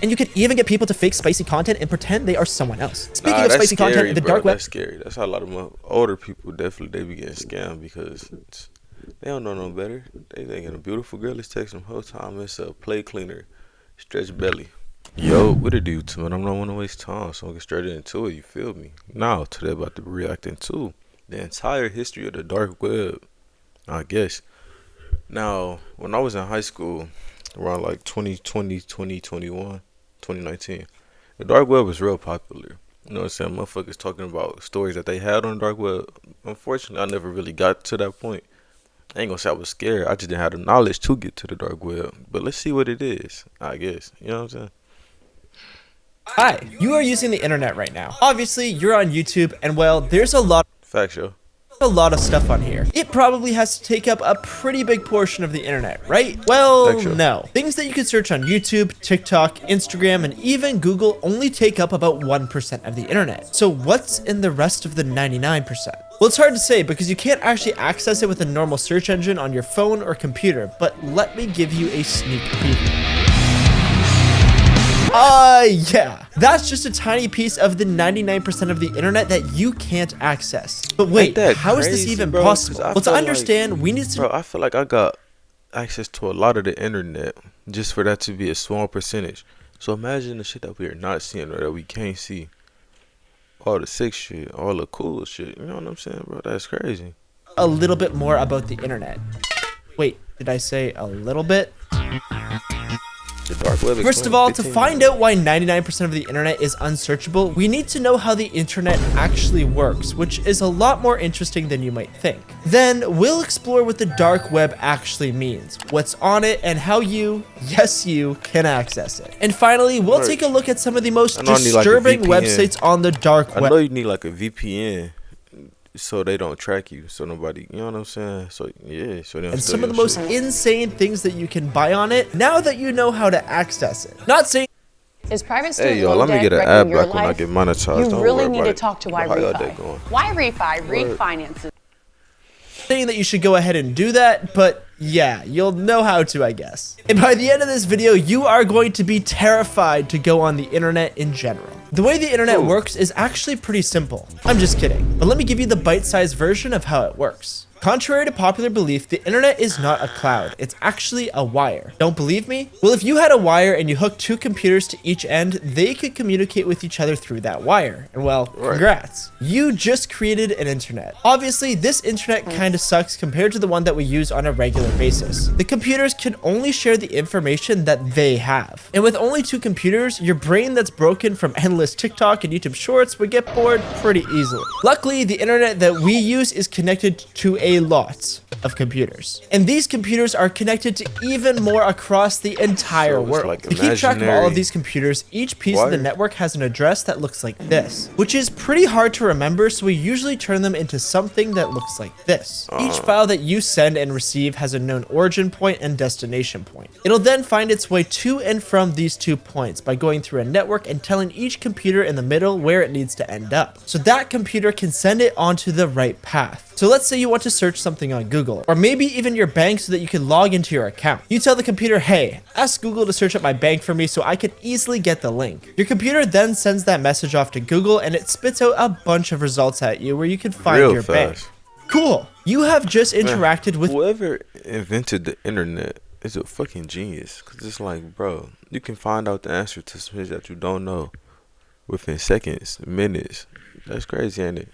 And you could even get people to fake spicy content and pretend they are someone else. Speaking Nah, of that's spicy scary, content, the bro. dark web. That's scary. That's how a lot of older people definitely they be getting scammed because they don't know no better. They thinking a beautiful girl is texting them whole time. It's a plate cleaner, stretch belly. Yo, what it do to me? I'm not want to waste time, so I get straight into it. You feel me? Now, today about to be reacting to the entire history of the dark web, I guess. Now, when I was in high school, around like 2020, 2021, 2019, the dark web was real popular. You know what I'm saying? Motherfuckers talking about stories that they had on the dark web. Unfortunately, I never really got to that point. I ain't gonna say I was scared. I just didn't have the knowledge to get to the dark web. But let's see what it is, I guess. You know what I'm saying? Hi, you are using the internet right now. Obviously, you're on YouTube, and well, there's a lot of stuff on here. It probably has to take up a pretty big portion of the internet, right? Well, no. Things that you can search on YouTube, TikTok, Instagram, and even Google only take up about 1% of the internet. So what's in the rest of the 99%? Well, it's hard to say because you can't actually access it with a normal search engine on your phone or computer, but let me give you a sneak preview. Yeah, that's just a tiny piece of the 99% of the internet that you can't access. But wait, how is this even possible? Well, to understand, we need to... Bro, I feel like I got access to a lot of the internet just for that to be a small percentage. So imagine the shit that we are not seeing or that we can't see. All the sick shit, all the cool shit. You know what I'm saying, bro? That's crazy. A little bit more about the internet. Wait, did I say a little bit? First of all, to find out why 99% of the internet is unsearchable, we need to know how the internet actually works, which is a lot more interesting than you might think. Then, we'll explore what the dark web actually means, what's on it, and how you, yes you, can access it. And finally, we'll take a look at some of the most disturbing websites on the dark web. I know you need like a VPN. So they don't track you, so nobody, you know what I'm saying? So yeah, so they don't. And some of the most insane things that you can buy on it now that you know how to access it. Not saying is private student hey, yo, let me get an ad back when I get monetized. You really need to talk to YRefi. YRefi refinances. Saying that you should go ahead and do that, but yeah, you'll know how to, I guess. And by the end of this video, you are going to be terrified to go on the internet in general. The way the internet works is actually pretty simple. I'm just kidding, but let me give you the bite-sized version of how it works. Contrary to popular belief, the internet is not a cloud. It's actually a wire. Don't believe me? Well, if you had a wire and you hooked two computers to each end, they could communicate with each other through that wire. And well, congrats. You just created an internet. Obviously, this internet kind of sucks compared to the one that we use on a regular basis. The computers can only share the information that they have. And with only two computers, your brain that's broken from endless TikTok and YouTube shorts would get bored pretty easily. Luckily, the internet that we use is connected to a lot of computers, and these computers are connected to even more across the entire world. To keep track of all of these computers, each piece of the network has an address that looks like this, which is pretty hard to remember, so we usually turn them into something that looks like this. Each file that you send and receive has a known origin point and destination point. It'll then find its way to and from these 2 points by going through a network and telling each computer in the middle where it needs to end up, so that computer can send it onto the right path. So let's say you want to search something on Google, or maybe even your bank so that you can log into your account. You tell the computer, hey, ask Google to search up my bank for me so I can easily get the link. Your computer then sends that message off to Google and it spits out a bunch of results at you where you can find your bank. Cool. You have just interacted with whoever invented the internet is a fucking genius. Cause it's like, bro, you can find out the answer to something that you don't know within seconds, minutes. That's crazy, ain't it?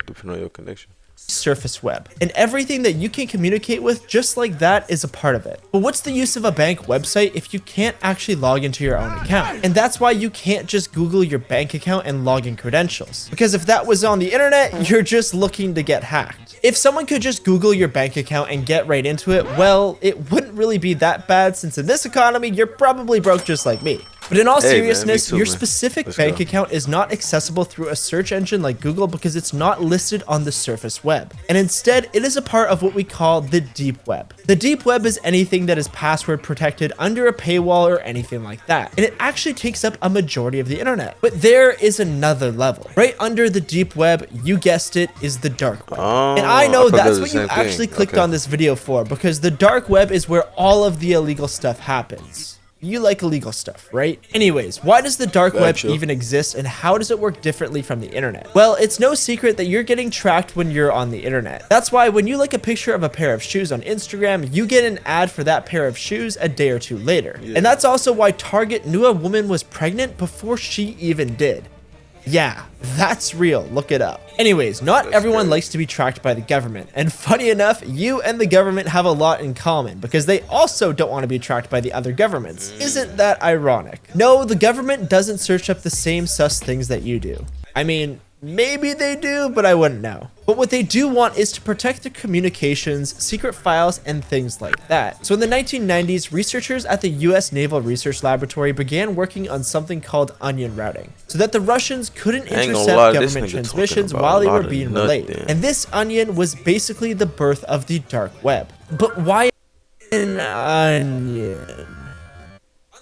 Depending on your connection. Surface web, and everything that you can communicate with just like that is a part of it. But what's the use of a bank website if you can't actually log into your own account? And that's why you can't just Google your bank account and log in credentials, because if that was on the internet, you're just looking to get hacked. If someone could just Google your bank account and get right into it, well, it wouldn't really be that bad, since in this economy you're probably broke just like me. But in all seriousness, your specific bank account is not accessible through a search engine like Google because it's not listed on the surface web. And instead, it is a part of what we call the deep web. The deep web is anything that is password protected under a paywall or anything like that. And it actually takes up a majority of the internet. But there is another level. Right under the deep web, you guessed it, is the dark web. And I know that's what you actually clicked on this video for, because the dark web is where all of the illegal stuff happens. you like illegal stuff, right? Anyways, why does the dark web Gotcha. even exist, and how does it work differently from the internet? Well, it's no secret that you're getting tracked when you're on the internet. That's why when you like a picture of a pair of shoes on Instagram, you get an ad for that pair of shoes a day or two later. And that's also why Target knew a woman was pregnant before she even did. Yeah, that's real. Look it up. Anyways, not everyone likes to be tracked by the government. And funny enough, you and the government have a lot in common because they also don't want to be tracked by the other governments. Isn't that ironic? No, the government doesn't search up the same sus things that you do. I mean, maybe they do, but I wouldn't know. But what they do want is to protect their communications, secret files, and things like that. So in the 1990s, researchers at the US Naval Research Laboratory began working on something called onion routing, so that the Russians couldn't intercept government transmissions while they were being relayed. And this onion was basically the birth of the dark web. But why an onion?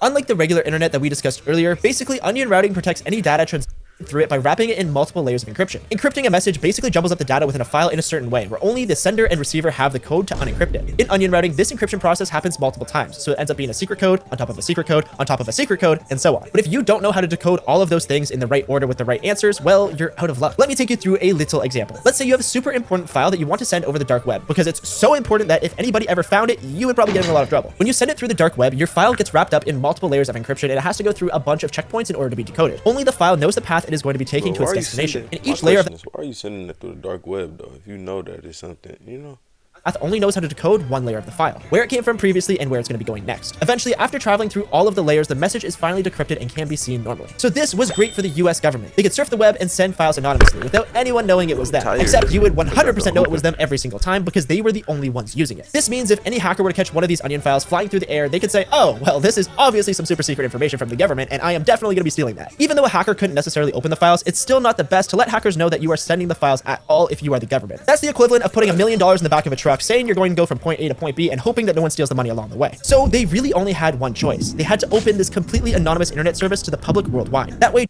Unlike the regular internet that we discussed earlier, basically onion routing protects any data transmitted through it by wrapping it in multiple layers of encryption. Encrypting a message basically jumbles up the data within a file in a certain way, where only the sender and receiver have the code to unencrypt it. In onion routing, this encryption process happens multiple times, so it ends up being a secret code on top of a secret code on top of a secret code, and so on. But if you don't know how to decode all of those things in the right order with the right answers, well, you're out of luck. Let me take you through a little example. Let's say you have a super important file that you want to send over the dark web, because it's so important that if anybody ever found it, you would probably get in a lot of trouble. When you send it through the dark web, your file gets wrapped up in multiple layers of encryption, and it has to go through a bunch of checkpoints in order to be decoded. Only the file knows the path it is going to be taking to its destination. And each layer of the why are you sending it through the dark web though? If you know that it's something, you know. path only knows how to decode one layer of the file, where it came from previously and where it's going to be going next. Eventually, after traveling through all of the layers, the message is finally decrypted and can be seen normally. So this was great for the US government. They could surf the web and send files anonymously without anyone knowing it was them, except you would 100% know it was them every single time because they were the only ones using it. This means if any hacker were to catch one of these onion files flying through the air, they could say, oh, well, this is obviously some super secret information from the government, and I am definitely going to be stealing that. Even though a hacker couldn't necessarily open the files, it's still not the best to let hackers know that you are sending the files at all if you are the government. That's the equivalent of putting $1 million in the back of a truck, saying you're going to go from point A to point B and hoping that no one steals the money along the way. So they really only had one choice. They had to open this completely anonymous internet service to the public worldwide. That way,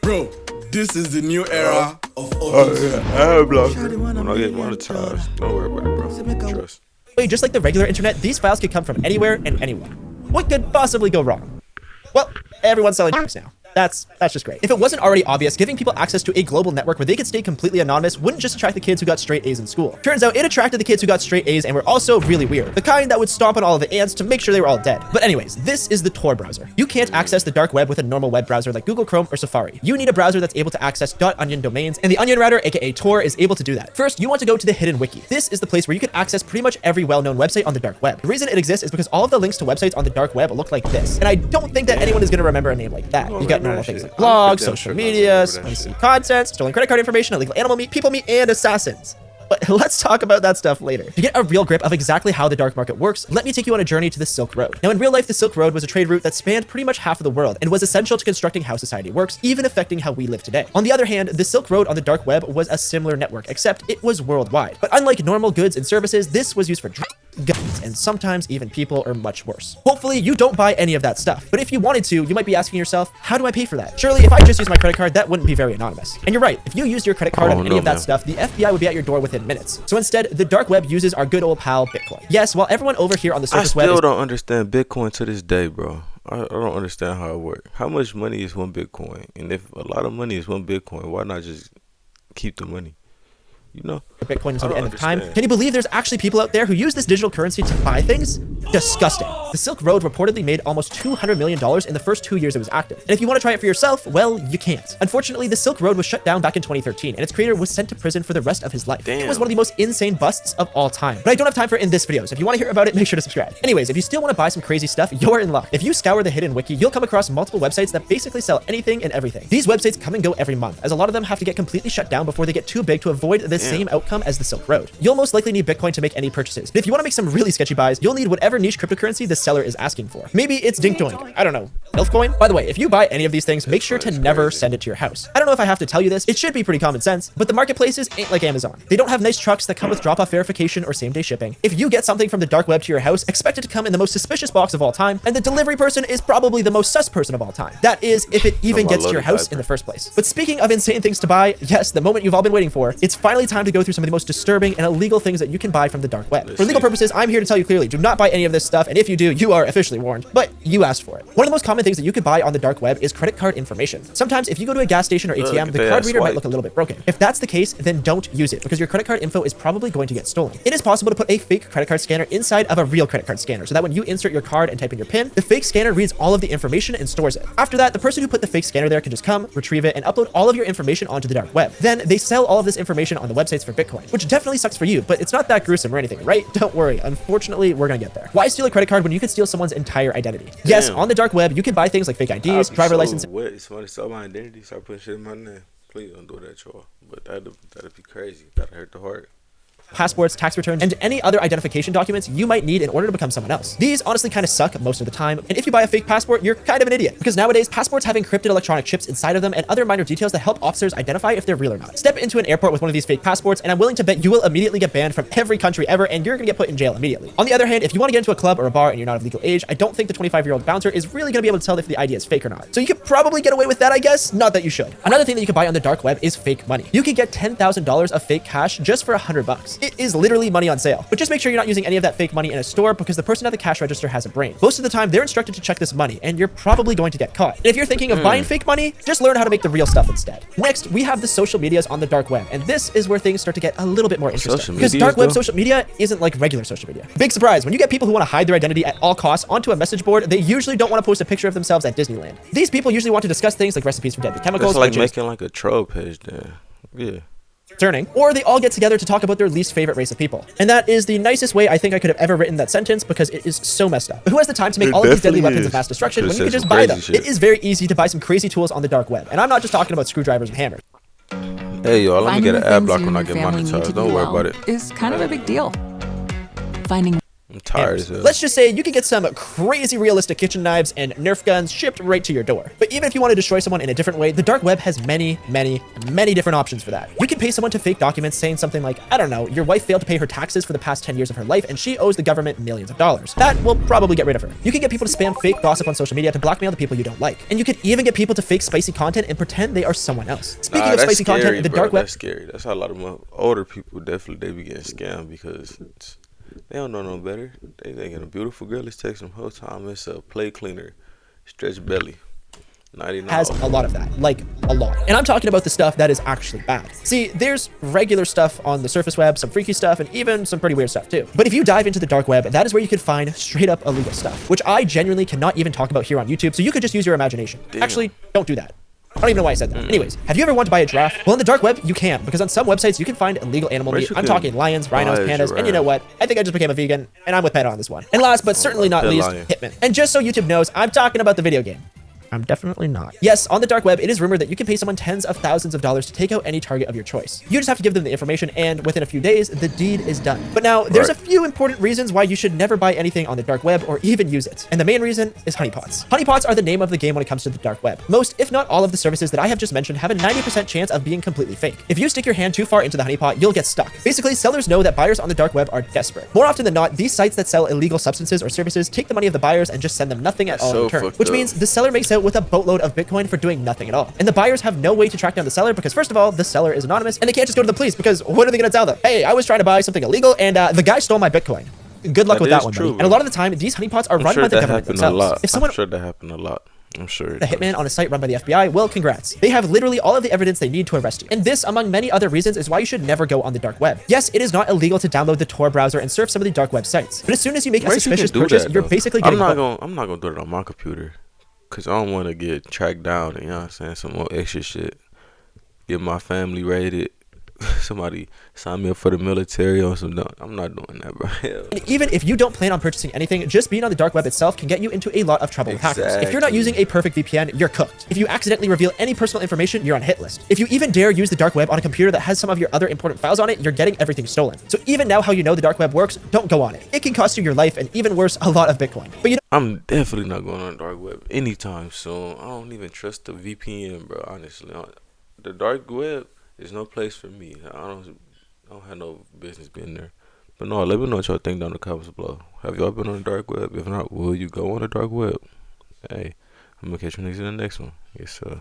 bro, this is the new era of I'm not getting monetized. Don't worry about it, bro. Trust. just like the regular internet, these files could come from anywhere and anyone. What could possibly go wrong? Well, everyone's selling drugs now. That's just great. If it wasn't already obvious, giving people access to a global network where they could stay completely anonymous wouldn't just attract the kids who got straight A's in school. Turns out it attracted the kids who got straight A's and were also really weird. The kind that would stomp on all of the ants to make sure they were all dead. But anyways, this is the Tor browser. You can't access the dark web with a normal web browser like Google Chrome or Safari. You need a browser that's able to access .onion domains, and the Onion Router, aka Tor, is able to do that. First, you want to go to the hidden wiki. This is the place where you can access pretty much every well-known website on the dark web. The reason it exists is because all of the links to websites on the dark web look like this. And I don't think that anyone is going to remember a name like that. You got normal things like blogs, social media, spicy content, stolen credit card information, illegal animal meat, people meat, and assassins. But let's talk about that stuff later. To get a real grip of exactly how the dark market works, let me take you on a journey to the Silk Road. Now, in real life, the Silk Road was a trade route that spanned pretty much half of the world and was essential to constructing how society works, even affecting how we live today. On the other hand, the Silk Road on the dark web was a similar network, except it was worldwide. But unlike normal goods and services, this was used for drugs, guns, and sometimes even people, or much worse. Hopefully, you don't buy any of that stuff. But if you wanted to, you might be asking yourself, how do I pay for that? Surely, if I just used my credit card, that wouldn't be very anonymous. And you're right, if you used your credit card on any of that stuff, the FBI would be at your door within minutes. So instead, the dark web uses our good old pal Bitcoin. Yes, while everyone over here on the surface web I still don't understand Bitcoin to this day, bro. I don't understand how it works. How much money is one Bitcoin? And if a lot of money is one Bitcoin, why not just keep the money? You know, Bitcoin until the end of time. Can you believe there's actually people out there who use this digital currency to buy things? Disgusting. The Silk Road reportedly made almost $200 million in the first 2 years it was active. And if you want to try it for yourself, well, you can't. Unfortunately, the Silk Road was shut down back in 2013, and its creator was sent to prison for the rest of his life. It was one of the most insane busts of all time. But I don't have time for it in this video, so if you want to hear about it, make sure to subscribe. Anyways, if you still want to buy some crazy stuff, you're in luck. If you scour the hidden wiki, you'll come across multiple websites that basically sell anything and everything. These websites come and go every month, as a lot of them have to get completely shut down before they get too big to avoid the same outcome as the Silk Road. You'll most likely need Bitcoin to make any purchases, but if you want to make some really sketchy buys, you'll need whatever niche cryptocurrency the seller is asking for. Maybe it's Dink Doink, I don't know, Elfcoin? By the way, if you buy any of these things, make sure to never send it to your house. I don't know if I have to tell you this, it should be pretty common sense, but the marketplaces ain't like Amazon. They don't have nice trucks that come with drop-off verification or same-day shipping. If you get something from the dark web to your house, expect it to come in the most suspicious box of all time, and the delivery person is probably the most sus person of all time. That is, if it even gets to your house in the first place. But speaking of insane things to buy, yes, the moment you've all been waiting for, it's finally time to go through some some of the most disturbing and illegal things that you can buy from the dark web. For legal see. purposes, I'm here to tell you clearly, do not buy any of this stuff, and if you do, you are officially warned, but you asked for it. One of the most common things that you could buy on the dark web is credit card information. Sometimes if you go to a gas station or ATM, the card reader might look a little bit broken. If that's the case, then don't use it because your credit card info is probably going to get stolen. It is possible to put a fake credit card scanner inside of a real credit card scanner so that when you insert your card and type in your PIN, the fake scanner reads all of the information and stores it. After that, the person who put the fake scanner there can just come, retrieve it, and upload all of your information onto the dark web. Then they sell all of this information on the websites for Bitcoin, which definitely sucks for you, but it's not that gruesome or anything, right? Don't worry. Unfortunately, we're gonna get there. Why steal a credit card when you could steal someone's entire identity? Damn. Yes, on the dark web, you can buy things like fake IDs, driver license. What? Somebody stole my identity, start putting shit in my name. Please don't do that, y'all. But that'd be crazy. That'd hurt the heart. Passports, tax returns, and any other identification documents you might need in order to become someone else. These honestly kind of suck most of the time, and if you buy a fake passport, you're kind of an idiot, because nowadays passports have encrypted electronic chips inside of them and other minor details that help officers identify if they're real or not. Step into an airport with one of these fake passports, and I'm willing to bet you will immediately get banned from every country ever, and you're gonna get put in jail immediately. On the other hand, if you want to get into a club or a bar and you're not of legal age, I don't think the 25-year-old bouncer is really gonna be able to tell if the ID is fake or not. So you could probably get away with that, I guess. Not that you should. Another thing that you can buy on the dark web is fake money. You can get $10,000 of fake cash just for $100. It is literally money on sale, but just make sure you're not using any of that fake money in a store because the person at the cash register has a brain. Most of the time, they're instructed to check this money, and you're probably going to get caught. And if you're thinking of buying fake money, just learn how to make the real stuff instead. Next, we have the social medias on the dark web, and this is where things start to get a little bit more interesting. Because dark web social media isn't like regular social media. Big surprise, when you get people who want to hide their identity at all costs onto a message board, they usually don't want to post a picture of themselves at Disneyland. These people usually want to discuss things like recipes for deadly chemicals. It's like making like a troll page then. Yeah. Concerning, or they all get together to talk about their least favorite race of people. And that is the nicest way I think I could have ever written that sentence because it is so messed up. But who has the time to make all of these deadly weapons of mass destruction when you can just buy them? It is very easy to buy some crazy tools on the dark web. And I'm not just talking about screwdrivers and hammers. Hey y'all, let me get an ad block when I get monetized. Don't worry about it. It's kind of a big deal. Finding I'm tired as hell. Let's just say you can get some crazy realistic kitchen knives and Nerf guns shipped right to your door. But even if you want to destroy someone in a different way, the dark web has many different options for that. You can pay someone to fake documents saying something like, I don't know, your wife failed to pay her taxes for the past 10 years of her life and she owes the government millions of dollars. That will probably get rid of her. You can get people to spam fake gossip on social media to blackmail the people you don't like. And you could even get people to fake spicy content and pretend they are someone else. Speaking of spicy content, the dark web... That's scary. That's how a lot of older people definitely they be getting scammed because they don't know no better. They thinking a beautiful girl is texting them whole time. It's a plate cleaner, stretch belly. 99. Has a lot of that, like a lot. And I'm talking about the stuff that is actually bad. See, there's regular stuff on the surface web, some freaky stuff, and even some pretty weird stuff too. But if you dive into the dark web, that is where you could find straight up illegal stuff, which I genuinely cannot even talk about here on YouTube. So you could just use your imagination. Damn. Actually, don't do that. I don't even know why I said that. Anyways, have you ever wanted to buy a giraffe? Well, on the dark web, you can, because on some websites, you can find illegal animal meat. I'm talking lions, rhinos, pandas, and you know what? I think I just became a vegan, and I'm with PETA on this one. And last, but certainly not least, Hitman. And just so YouTube knows, I'm talking about the video game. I'm definitely not. Yes, on the dark web, it is rumored that you can pay someone tens of thousands of dollars to take out any target of your choice. You just have to give them the information, and within a few days, the deed is done. But now, there's a few important reasons why you should never buy anything on the dark web or even use it. And the main reason is honeypots. Honeypots are the name of the game when it comes to the dark web. Most, if not all of the services that I have just mentioned have a 90% chance of being completely fake. If you stick your hand too far into the honeypot, you'll get stuck. Basically, sellers know that buyers on the dark web are desperate. More often than not, these sites that sell illegal substances or services take the money of the buyers and just send them nothing at all in return, which means the seller makes out with a boatload of Bitcoin for doing nothing at all. And the buyers have no way to track down the seller because first of all, the seller is anonymous and they can't just go to the police because what are they going to tell them? Hey, I was trying to buy something illegal and the guy stole my Bitcoin. Good luck with that one, buddy. And a lot of the time, these honeypots are run by the government themselves. If someone, I'm sure that happened a lot. I'm sure. The hitman on a site run by the FBI, well, congrats. They have literally all of the evidence they need to arrest you. And this, among many other reasons, is why you should never go on the dark web. Yes, it is not illegal to download the Tor browser and surf some of the dark web sites. But as soon as you make a suspicious purchase, you're basically getting I'm not gonna do it on my computer. Cause I don't want to get tracked down and, you know what I'm saying, some more extra shit. Get my family raided. Somebody sign me up for the military or something. I'm not doing that, bro. And even if you don't plan on purchasing anything, just being on the dark web itself can get you into a lot of trouble with hackers. If you're not using a perfect VPN, you're cooked. If you accidentally reveal any personal information, you're on a hit list. If you even dare use the dark web on a computer that has some of your other important files on it, you're getting everything stolen. So even now how you know the dark web works, don't go on it. It can cost you your life and even worse, a lot of Bitcoin. But you know, I'm definitely not going on the dark web anytime soon. I don't even trust the VPN, bro, honestly. The dark web is no place for me. I don't have no business being there. But no, let me know what y'all think down in the comments below. Have y'all been on the dark web? If not, will you go on the dark web? Hey, I'm gonna catch you niggas in the next one. Yes, sir.